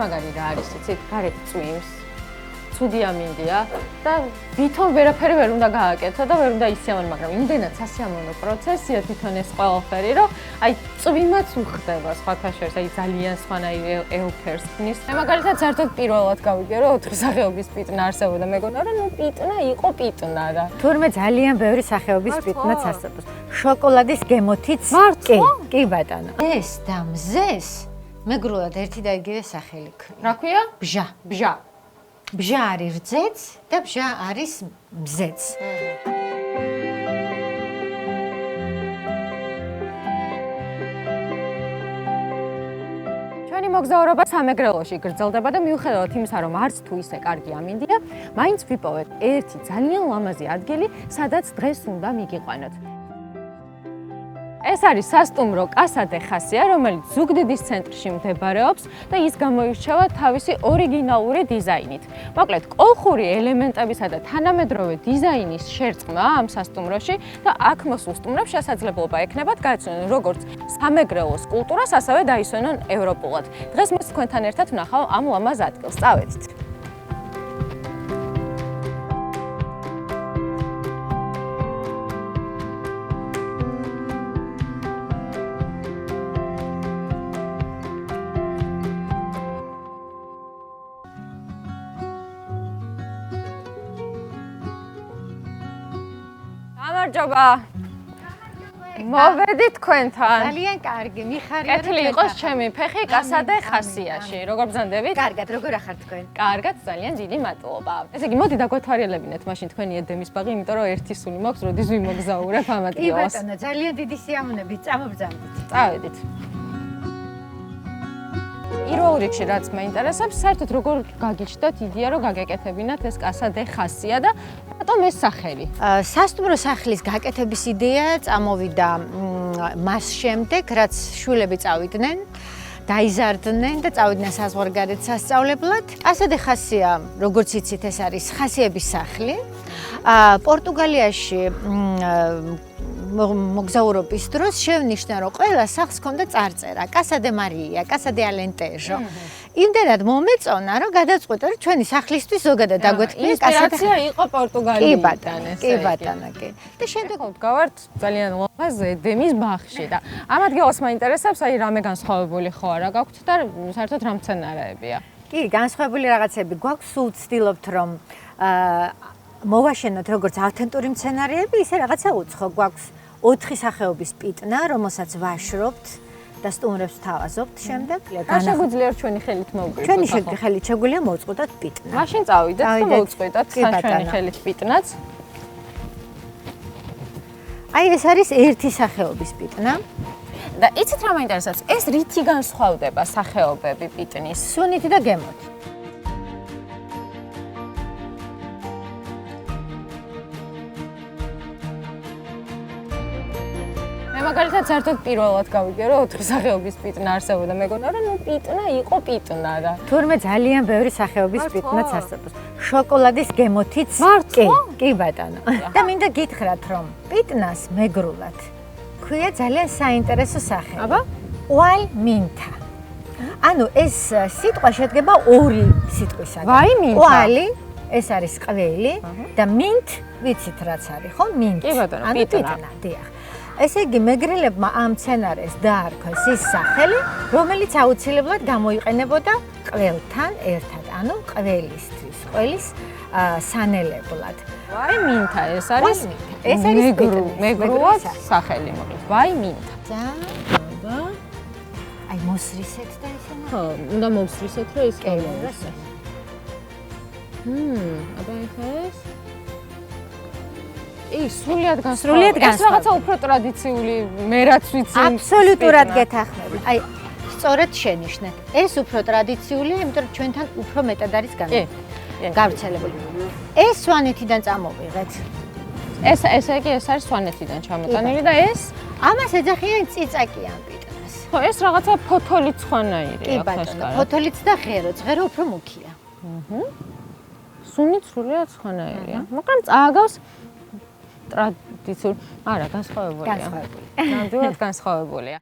მაგარი რა არის, იცით, გარეთ წვიმს. ცუდი ამინდია და ვითომ ვერაფერი ვერ უნდა გააკეთო და ვერ უნდა ისიამოვნო, მაგრამ იმდენად სასიამოვნო პროცესია თვითონ ეს ყველაფერი, რომ აი წვიმაც უხდება სხვათა შორის, აი ძალიან სხვანაირ ელფერს ქმნის. მე მაგალითად საერთოდ პირველად გავიგე, რომ 4 სახეობის პიტნა არსებობდა, მეგონა რომ ნუ პიტნა იყო პიტნა რა. თურმე ძალიან ბევრი სახეობის პიტნაც არსებობს. შოკოლადის გემოთიც კი ბატონო. ეს და მზეს მეგრულად ერთი და იგივე სახელი ქნია. რა ქვია? ბჟა. ბჟა არის რძეც და ბჟა არის მზეც. ჩვენი მოგზაურობა სამეგრელოში გრძელდება და მიუხედავად იმისა, რომ არც თუ ისე კარგი ამინდია, მაინც ვიპოვეთ ერთი ძალიან ლამაზი ადგილი, სადაც დღეს უნდა მიგიყვანოთ. ეს არის სასტუმრო Casa de Jasia, რომელიც ზუგდიდის ცენტრში მდებარეობს და ის გამოირჩევა თავისი ორიგინალური დიზაინით. მოკლედ, კოლხური ელემენტებისა და თანამედროვე დიზაინის შერწყმა ამ სასტუმროში და აქ მოსულ სტუმრებს შესაძლებლობა ექნებათ გაეცნონ როგორც სამეგრელოს კულტურას, ასევე დაისვენონ ევროპულად. დღეს მე თქვენთან ერთად ვნახავ ამ ლამაზ ადგილს. წავედით. გამარჯობა. მოვედი თქვენთან. ძალიან კარგი, მიხარია. კეთილი იყოს ჩემი ფეხი Casa de Jasiaში. როგორ ბრძანდებით? კარგად, როგორ ახართ თქვენ? კარგად, ძალიან დიდი მადლობა. ესე იგი, მოდი დაგვეთვალიერებინეთ მაშინ თქვენი ედემის ბაღი, იმიტომ რომ ერთი სული მაქვს, როდის ვიმოგზაურებ ამ კი ადგილას. ბატონო, ძალიან დიდი სიამოვნებით, წამობრძანდით. წავედით. პირველ რიგში რაც მაინტერესებს, საერთოდ როგორ გაგიჩნდათ იდეა, რომ გაგეკეთებინათ ეს Casa de Jasia და რატომ ეს სახელი? სასტუმრო სახლის გაკეთების იდეა წამოვიდა მას შემდეგ, რაც შვილები წავიდნენ, დაიზარდნენ და წავიდნენ საზღვარგარეთ სასწავლებლად. Casa de Jasia, როგორც იცით, ეს არის ხასიების სახლი. პორტუგალიაში მოგზაურობის დროს შევნიშნა, რომ ყველა სახლს ჰქონდა წარწერა Casa de Maria, Casa de Alentejo. იმდენად მომეწონა, რომ გადაწყვეტა, რომ ჩვენი სახლისთვის ზოგადად დაგვეთქმია Casa de Jasia იყო პორტუგალიიდან ესე. კი ბატონო, კი. და შემდეგ ვდგავართ ძალიან ლამაზ ედემის ბაღში და ამ ადგილას მაინტერესებს, აი რამე განსხვავებული ხო არა გაქვთ და საერთოდ რა მცენარეებია? კი, განსხვავებული რაღაცები გვაქვს, სულ ვცდილობთ, რომ მოვაშენოთ როგორც ავთენტური მცენარეები, ისე რაღაცა უცხო გვაქვს 4 სახეობის პიტნა, რომელსაც ვაშრობთ და სტუმრებს ვთავაზობთ შემდეგ. რა შეგვიძლია ჩვენი ხელით მოვუყუროთ? ჩვენი ხელით შეგვიძლია მოვუწყოთ პიტნა. მაშინ წავიდეთ და მოვუწყოთ ჩვენი ხელით პიტნაც. აი ეს არის ერთი სახეობის პიტნა. და იცით რა მაინტერესებს? ეს რითი განსხვავდება სახეობები პიტნის? სუნითი და გემოთი. მაგალითად საერთოდ პირველად გავიგე, რომ 4 სახეობის პიტნა არსებობდა, მეგონა რომ ნუ პიტნა იყო პიტნა რა. თურმე ძალიან ბევრი სახეობის პიტნაც არსებობს. შოკოლადის გემოთიც კი ბატონო. და მინდა გითხრათ, რომ პიტნას მეგრულად ქვია ძალიან საინტერესო სახელი. აბა? უალმინთა. ანუ ეს სიტყვა შედგება 2 სიტყვისაგან. ვაიმინთა. უალი ეს არის ყველი და mint ვიცით რაც არის, ხო? mint. კი ბატონო, პიტნა, დიახ. ესე იგი მეგრელებმა ამ მცენარეს დაარქვეს ის სახელი, რომელიც აუცილებლად გამოიყენებოდა ყველთან ერთად, ანუ ყველისთვის, ყველის სანელებლად. ვაიმინთა ეს არის მეგრულად სახელი, მოკლედ ვაიმინთა. და აი მოსრისეთ და ისე ხო, უნდა მოსრისეთ, რომ ის გამოდის. აბა ეხა ეს სრულიად განსხვავებული. ეს რაღაცა უფრო ტრადიციული, მე რაც ვიცი. აბსოლუტურად გეთანხმებით. აი, სწორედ შენიშნეთ. ეს უფრო ტრადიციულია, იმიტომ რომ ჩვენთან უფრო მეტად არის გავრცელებული. ეს სვანეთიდან წამოვიღეთ. ესე იგი ეს არის სვანეთიდან ჩამოტანილი და ეს ამას ეძახიან წიწაკიან პიტნას. ხო, ეს რაღაცა ფოთოლიც ხვანაირია. კი ბატონო, ფოთოლიც და ღერო უფრო მუქია. სუნით სრულიად ხვანაირია. მაგრამ წააგავს ტრადიციულ, არა, განსხვავებულია. ნამდვილად განსხვავებულია.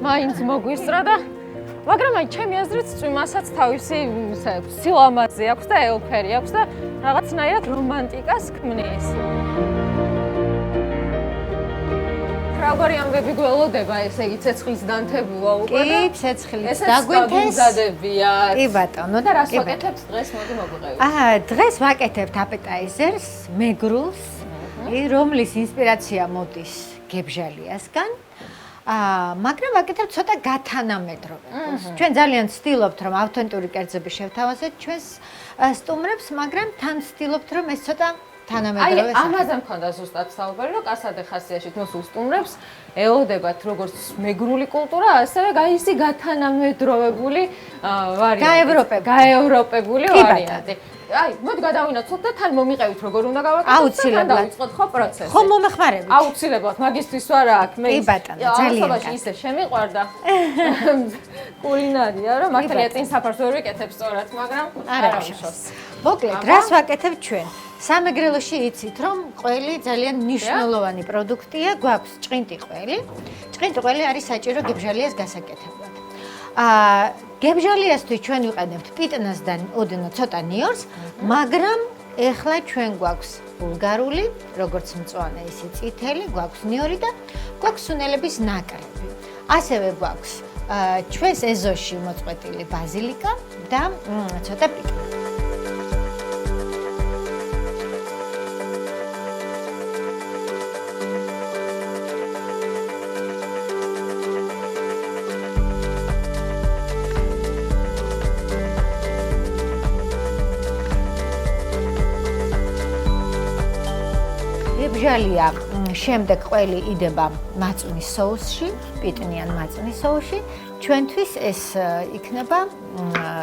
მაინც მოგვისწრა და მაგრამ აი ჩემი აზრით წვიმასაც თავისი სილამაზე აქვს და ელფერი აქვს და რაღაცნაირად რომანტიკას ქმნის. Რაღაცა ამბები გველოდება, ესე იგი ცეცხლის დანთებულა უკვე და კი, ცეცხლის დაგვინთეს. კი ბატონო, და რას ვაკეთებთ დღეს მოდი მოგვიყევით. დღეს ვაკეთებთ აპეტაიზერს, მეგრულს, რომლის ინსპირაცია მოდის გებჟალიასგან. მაგრამ ვაკეთებთ ცოტა გათანამედროვებას. ჩვენ ძალიან ვცდილობთ, რომ ავთენტური კერძები შევთავაზეთ ჩვენს სტუმრებს, მაგრამ თან ვცდილობთ, რომ ეს ცოტა თანამედროვე. აი, ამაზე მქონდა ზუსტად საუბარი, რომ კასადე ხასიათში მოსულ სტუმრებს ელოდებათ როგორც მეგრული კულტურა, ასევე გაისი გათანამედროვებული ვარიანტი. გაევროპებული ვარიანტი. აი, მოდი გადავინაცვლოთ და თან მომიყევით როგორ უნდა გავაკეთოთ. აუცილებლად დავიწყოთ ხო პროცესი. ხო მომეხმარებით. აუცილებლად, მაგისტრის ვარ აქ მე. კი ბატონო, ძალიან კარგი. ისე შემიყვარდა კულინარია, რომ მართალია წინ საფარს ვერ ვიკეთებ სწორად, მაგრამ არა უშავს. მოკლედ, რას ვაკეთებთ ჩვენ? სამეგრელოში იცით, რომ ყველი ძალიან მნიშვნელოვანი პროდუქტია, გვაქვს ჭყინტი ყველი. ჭყინტი ყველი არის საჭირო გებჟალიას გასაკეთებლად. გებჟალიასთვის ჩვენ ვიყენებთ პიტნას და ოდნავ ცოტა ნიორს, მაგრამ ეხლა ჩვენ გვაქვს ბულგარული, როგორც მწვანე, ისე წითელი, გვაქვს ნიორი და გვაქვს სუნელების ნაკრები. ასევე გვაქვს ჩვენს ეზოში მოწყვეტილი ბაზილიკა და ცოტა პიტნა. გებჟალია შემდეგ ყველი იდება მაწვნის соуსში, პიტნიან მაწვნის соуსში. ჩვენთვის ეს იქნება,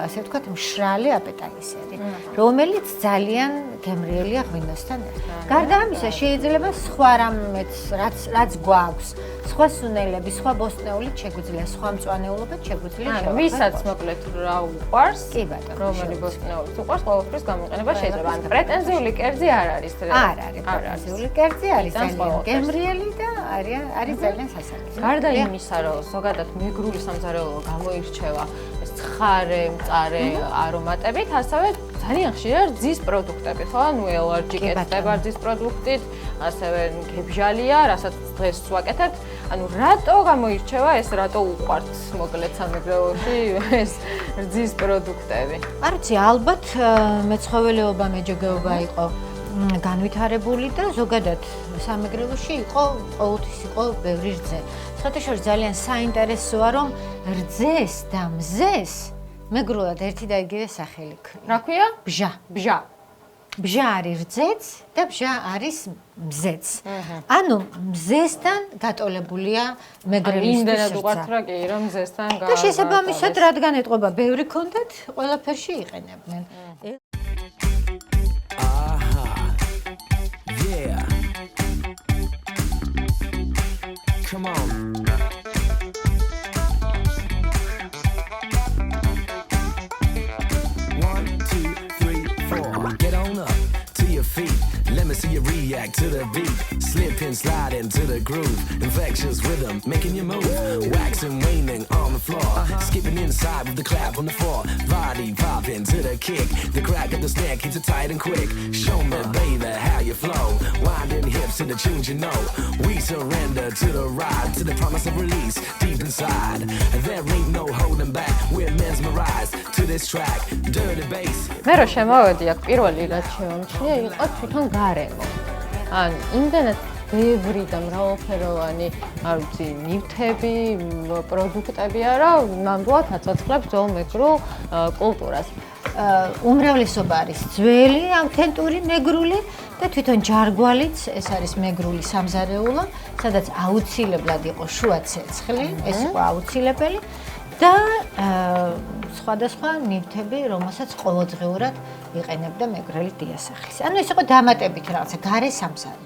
ასე ვთქვათ, მშრალი აპეტაიზერი, რომელიც ძალიან გემრიელია ღვინოსთან ერთად. გარდა ამისა, შეიძლება სხვა რამეც, რაც გვაქვს, სხვა სუნელები, სხვა ბოსტნეულით შეგვიძლია, სხვა მწვანეულობად შეგვიძლია შევახოთ. ვისაც მოკლედ რა უყვარს, კი ბატონო, რომელი ბოსტნეულით უყვარს, ყოველთვის გამოყენება შეიძლება. ან პრეტენზიული კერძი არ არის. არ არის პრეტენზიული კერძი, არის ძალიან გემრიელი და არის ძალიან სასარგებლო. გარდა იმისა, რომ ზოგადად მეგრული სამზარეულო გამოირჩევა ეს ცხარე, მწარე არომატებით, ასევე ძალიან ხშირად რძის პროდუქტებით, ხო? ანუ ელარჯი კეთდება რძის პროდუქტით, ასევე გებჟალია, რასაც დღეს ვაკეთებთ. ანუ რატო გამოირჩევა ეს, რატო უყვართ მოკლედ სამეგრელოში ეს რძის პროდუქტები? არ ვიცი, ალბათ მეცხოველეობა, მეჯოგეობა იყო განვითარებული და ზოგადად სამეგრელოში ყოველთვის იყო ბევრი რძე. სხვათაშორის ძალიან საინტერესოა, რომ რძეს და მზეს მეგრულად ერთი და იგივე სახელი ქმნის. რა ქვია? ბჟა. ბჟა. ბჟა არის რძეც და ბჟა არის მზეც. ანუ მზესთან გატოლებულია მეგრელისთვის. იმდენად უყვართ რა კი, რომ მზესთან და შესაბამისად, რადგან ეტყობა ბევრი კონდეთ, ყველაფერში იყენებდნენ. Yeah. Come on. 1, 2, 3, 4. Get on up to your feet. Let me see you react to the beat. Slip and slide into the groove. Infectious rhythm, making you move. Waxing, waning on the floor. Skipping inside with the clap on the floor. Body popping to the kick. The crack of the snare keeps it tight and quick. Show me, baby, how you flow. Winding hips to the tunes you know. We surrender to the ride, to the promise of release deep inside. There ain't no holding back. We're mesmerized to this track. Dirty bass. მე რო შემოვედი აქ პირველი რაც შემომჩნია იყო თვითონ გარემო. ან იმდენად ბევრი და მრავალფეროვანი, არ ვიცი, ნივთები, პროდუქტები არა, ნამდვილად აცოცხლებს ძველ მეგრულ კულტურას. უმრავლესობა არის ძველი, ავთენტური მეგრული და თვითონ ჯარგვალიც, ეს არის მეგრული სამზარეულო, სადაც აუცილებლად იყო შუა ცეცხლი, ეს იყო აუცილებელი და სხვადასხვა ნივთები, რომელსაც ყოველდღიურად იყენებდა მეგრელი დიასახლის. ანუ ეს იყო დამატებით რაღაცა გარე სამსარი.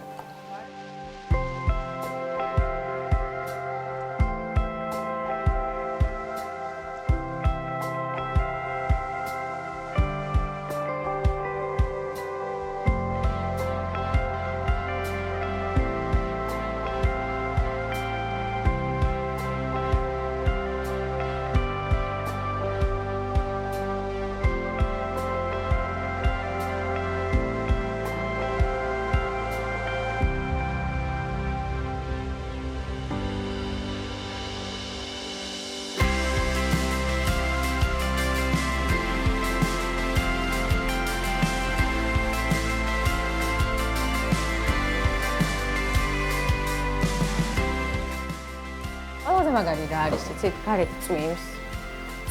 მაგარი რა არის იცით, გარეთ წვიმს,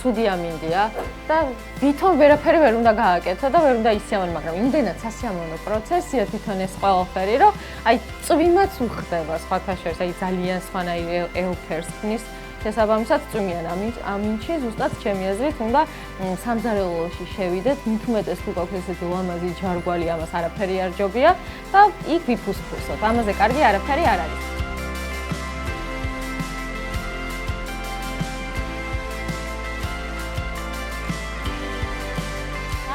ცუდი ამინდია და ვითომ ვერაფერი ვერ უნდა გააკეთო და ვერ უნდა ისიამოვნო, მაგრამ იმდენად სასიამოვნო პროცესია თვითონ ეს ყველაფერი, რომ აი წვიმაც უხდება სხვათა შორის, აი ძალიან სხვანაირი ელფერს ხნის შესაბამისად წვიმიან ამინდში, ზუსტად ჩემი აზრით უნდა სამზარეულოში შევიდეთ, მით უმეტეს თუ გაქვს ესეთი ლამაზი ჯარგვალი, ამას არაფერი არ ჯობია და იქ ვიფუსფუსოთ, ამაზე კარგი არაფერი არ არის.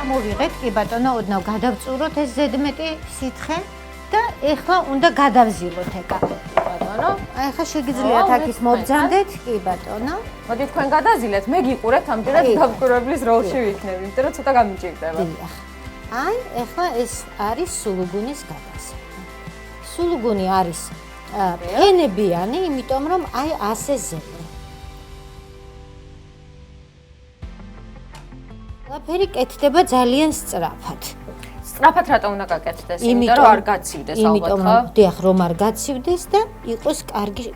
მოვიღეთ, კი ბატონო, ოდნავ გადავწუროთ ეს ზედმეტი სითხე და ეხლა უნდა გადავზილოთ ეკა. ბატონო, ეხლა შეგიძლიათ აქეთ მობძანდეთ, კი ბატონო. მოდი თქვენ გადაზილეთ, მე გიყურებთ ამდენად დამკვირვებლის როლში ვიქნები, იმიტომ რომ ცოტა გამიჭირდება. დიახ. აი, ეხლა ეს არის სულუგუნის გადაზილება. სულუგუნი არის ფენებიანი, იმიტომ რომ აი ასე ზედა. ყველაფერი კეთდება ძალიან სწრაფად. სწრაფად რატომ უნდა გაკეთდეს? იმიტომ რომ არ გაცივდეს ალბათ, ხო? იმიტომ დიახ, რომ არ გაცივდეს და იყოს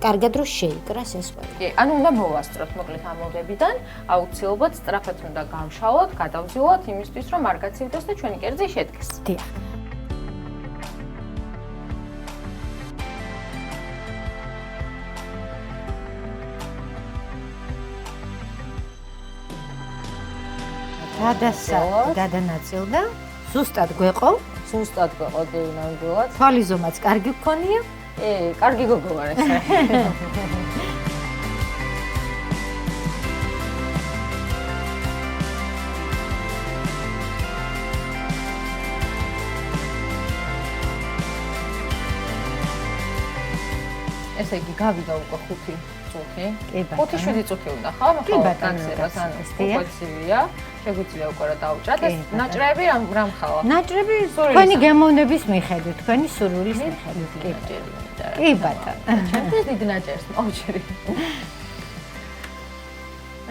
კარგად რომ შეიკრას ეს ყველაფერი. კი, ანუ უნდა მოვასწროთ მოკლედ ამ მოდებიდან, აუცილებლად სწრაფად უნდა გავშალოთ, გადავზილოთ იმისთვის რომ არ გაცივდეს და ჩვენი კერძი შედგეს. დიახ. გადანაწილდა, ზუსტად გვეყო, დი ნამდვილად. თვალი ზომაც კარგი გქონია? კარგი გოგო ვარ ესე. ესე იგი გავიდა უკვე 5 წუთი. 5-7 წუთი უნდა ხო? კი ბატონო, უპოცივია. შეგვიძლია უკვე რა დავუჭრათ. ეს ნაჭრები რამ ხავა? ნაჭრები თქვენი გემოვნების მიხედვით, თქვენი სურვილის მიხედვით. კი ბატონო. ჩემთვის დიდ ნაჭერს მოვჭრი.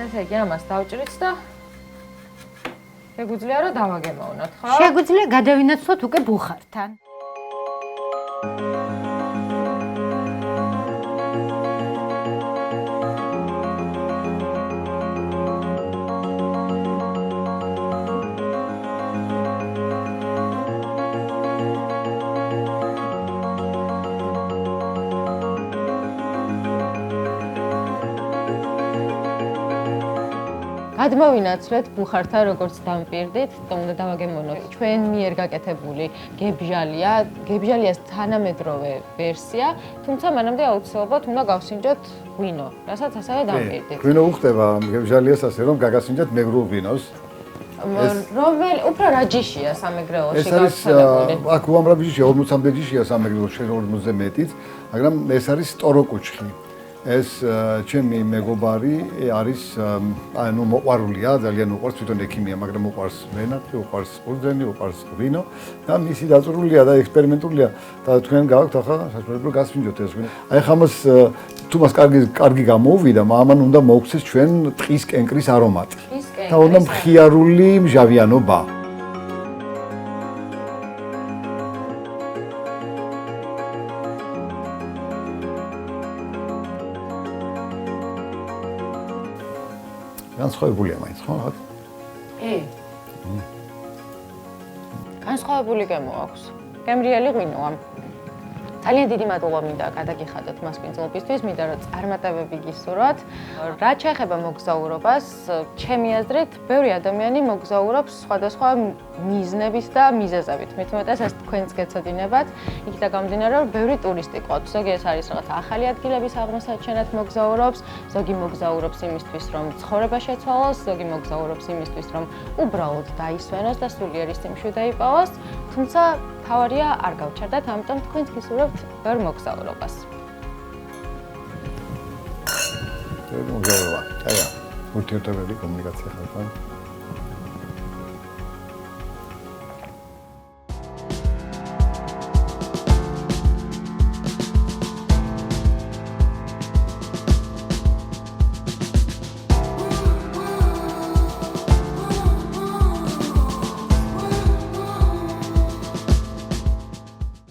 ესე იგი ამას დავჭრით და შეგვიძლია რომ დავაგემოვნოთ, ხო? შეგვიძლია გადავინაცვლოთ უკვე ბუხართან. გადმოვინაცვლეთ ბუხართან როგორც დამპირდით, უნდა დავაგემოვნოთ ჩვენ მიერ გაკეთებული გებჟალია, გებჟალიას თანამედროვე ვერსია, თუმცა მანამდე აუცილებლად უნდა გავსინჯოთ ღვინო, რასაც ასევე დამპირდით. ღვინო უხდება გებჟალიას ასე რომ გაგასინჯათ მეგრულ ღვინოს. რომელი უფრო რა ჯიშია სამეგრელოში ეს არის აქ უამრავი ჯიშია, 40-მდე ჯიშია სამეგრელოში, 40-ზე მეტიც, მაგრამ ეს არის სტოროკუჩხი. ეს ჩემი მეგობარი არის ანუ მოყვარულია, ძალიან უყვარს თვითონ ექიმია, მაგრამ უყვარს ვენათი, უყვარს ყურძენი, უყვარს ღვინო და მისი დაწურულია და ექსპერიმენტულია და თქვენ გაქვთ ახლა საშუალება გასვინჯოთ ეს ღვინო. აი ხა მას თუ მას კარგი გამოუვიდა, ამან უნდა მოუქცეს ჩვენ ტყის კენკრის არომატი. და უნდა მხიარული მჟავიანობა. განსხვავებულია მაინც, ხო? განსხვავებული გემო აქვს. გემრიელი ღვინოა. ძალიან დიდი მადლობა მინდა გადაგიხადოთ მას პინძლობისთვის, მინდა რომ წარმატებები გისურვოთ. რაც შეეხება მოგზაურობას, ჩემი აზრით, ბევრი ადამიანი მოგზაურობს სხვადასხვა მიზნების და მიზეზებით. მით უმეტეს ეს თქვენც გეცოდინებათ. იქიდან გამომდინარე, რომ ბევრი ტურისტი ყავთ. ზოგი ეს არის რაღაც ახალი ადგილების აღმოსაჩენად მოგზაურობს, ზოგი მოგზაურობს იმისთვის, რომ ცხოვრება შეცვალოს, ზოგი მოგზაურობს იმისთვის, რომ უბრალოდ დაისვენოს და სულიერი სიმშვიდე დაიპოვოს. თუმცა თავარია არ გავჩერდათ, ამიტომ თქვენც გისურვებთ ბევრ მოგზაურობას. მოგზაურობა. აია, ურთიერთობები, კომუნიკაცია ხალხთან.